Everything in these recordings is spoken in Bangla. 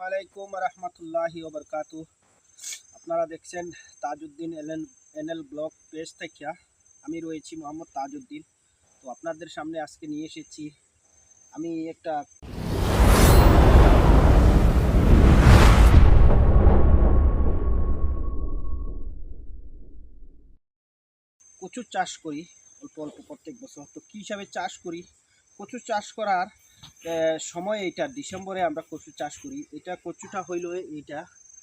আলাইকুম রহমতুল্লাহি ওয়া বারাকাতুহু। আপনারা দেখছেন তাজউদ্দিন এনএল ব্লগ পেজ থেকে। আমি রয়েছি মোহাম্মদ তাজউদ্দিন। তো আপনাদের সামনে আজকে নিয়ে এসেছি আমি একটা কচু চাষ করি অল্প অল্প প্রত্যেক বছর। তো কী হিসাবে চাষ করি, কচু চাষ করার সময় এইটা ডিসেম্বরে আমরা কচু চাষ করি। এটা কচুটা হইল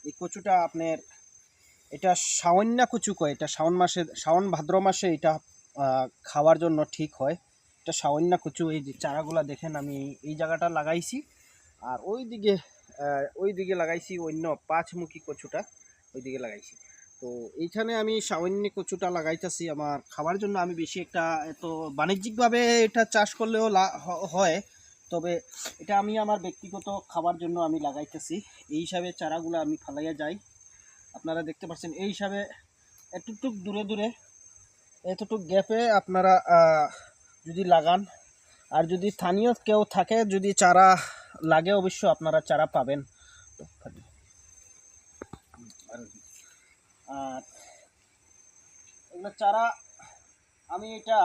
এই কচুটা আপনার এটা শাওন কচু কয়। এটা শাওন ভাদ্র মাসে এটা খাওয়ার জন্য ঠিক হয়। এটা শাওন কচু। এই যে চারাগুলা দেখেন, আমি এই জায়গাটা লাগাইছি আর ওই দিকে লাগাইছি অন্য পাঁচমুখী কচুটা ওই দিকে লাগাইছি। তো এইখানে আমি শাওন কচুটা লাগাইতেছি আমার খাওয়ার জন্য। আমি বেশি একটা এত বাণিজ্যিকভাবে এটা চাষ করলেও হয়, তবে এটা আমি আমার ব্যক্তিগত খাওয়ার জন্য আমি লাগাইতেছি। এই হিসাবে চারাগুলো আমি ফালাইয়া যাই। আপনারা দেখতে পাচ্ছেন এই হিসাবে এতটুক দূরে দূরে এতটুক গ্যাপে আপনারা যদি লাগান, আর যদি স্থানীয় কেউ থাকে যদি চারা লাগে অবশ্য আপনারা চারা পাবেন। আর এগুলো চারা আমি এটা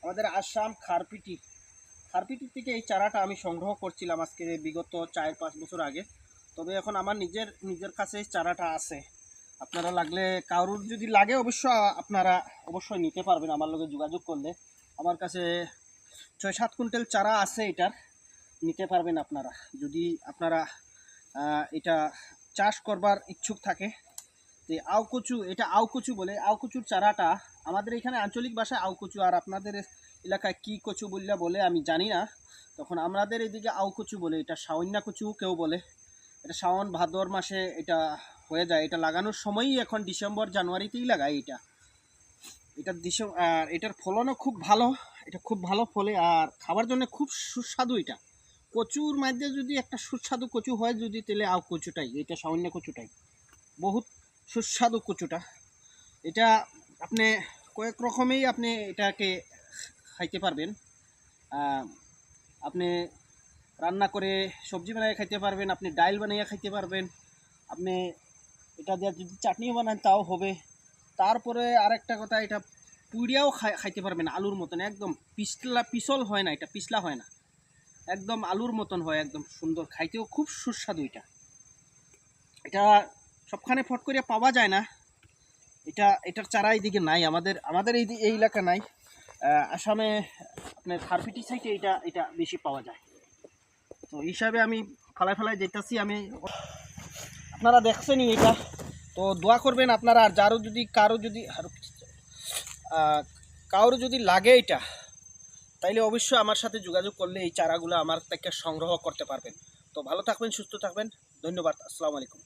আমাদের আসাম খারপিটি থেকে এই চারাটা আমি সংগ্রহ করছিলাম আজকে বিগত 4-5 বছর আগে। তবে এখন আমার নিজের কাছে চারাটা আছে। আপনারা লাগলে কারোর যদি লাগে আপনারা অবশ্যই নিতে পারবেন আমার লগে যোগাযোগ করলে। আমার কাছে 6-7 কুইন্টাল চারা আছে, এটার নিতে পারবেন আপনারা যদি আপনারা এটা চাষ করবার ইচ্ছুক থাকে। তো আউকচু, এটা আউকচু বলে। আউকচুর চারাটা আমাদের এখানে আঞ্চলিক ভাষায় আউকচু, আর আপনাদের এলাকায় কি কচু বলে আমি জানি না। তখন আমাদের এদিকে আউকচু বলে। এটা শাওন কচু কেউ বলে। এটা শাওন ভাদর মাসে এটা হয়ে যায়। এটা লাগানোর সময়ই এখন ডিসেম্বর জানুয়ারিতেই লাগায় আর এটার ফলনও খুব ভালো। এটা খুব ভালো ফলে আর খাবার জন্য খুব সুস্বাদু। এটা কচুর মধ্যে যদি একটা সুস্বাদু কচু হয় যদি, তাহলে আউ কচুটাই, এটা শাওন কচুটাই বহুত সুস্বাদু কচুটা। এটা আপনি কয়েক রকমেই আপনি এটাকে খাইতে পারবেন। আপনি রান্না করে সবজি বানিয়ে খাইতে পারবেন, আপনি ডাইল বানিয়ে খাইতে পারবেন, আপনি এটা দিয়ে যদি চাটনিও বানান তাও হবে। তারপরে আরেকটা কথা, এটা পুড়িয়াও খাইতে পারবেন আলুর মতন। একদম পিছল হয় না, এটা পিছলা হয় না, একদম আলুর মতন হয়, একদম সুন্দর, খাইতেও খুব সুস্বাদু। এটা সবখানে ফট করে পাওয়া যায় না। এটার চারা এইদিকে নাই, আমাদের এই এলাকা নাই। আসামে আপনার খারপিটি সাইডে এটা বেশি পাওয়া যায়। তো হিসাবে আমি ফালাই যেতেছি। আপনারা দেখছেনই এটা। তো দোয়া করবেন আপনারা। আর কারো যদি লাগে এটা, তাইলে অবশ্যই আমার সাথে যোগাযোগ করলে এই চারাগুলো আমার থেকে সংগ্রহ করতে পারবেন। তো ভালো থাকবেন, সুস্থ থাকবেন। ধন্যবাদ। আসসালামু আলাইকুম।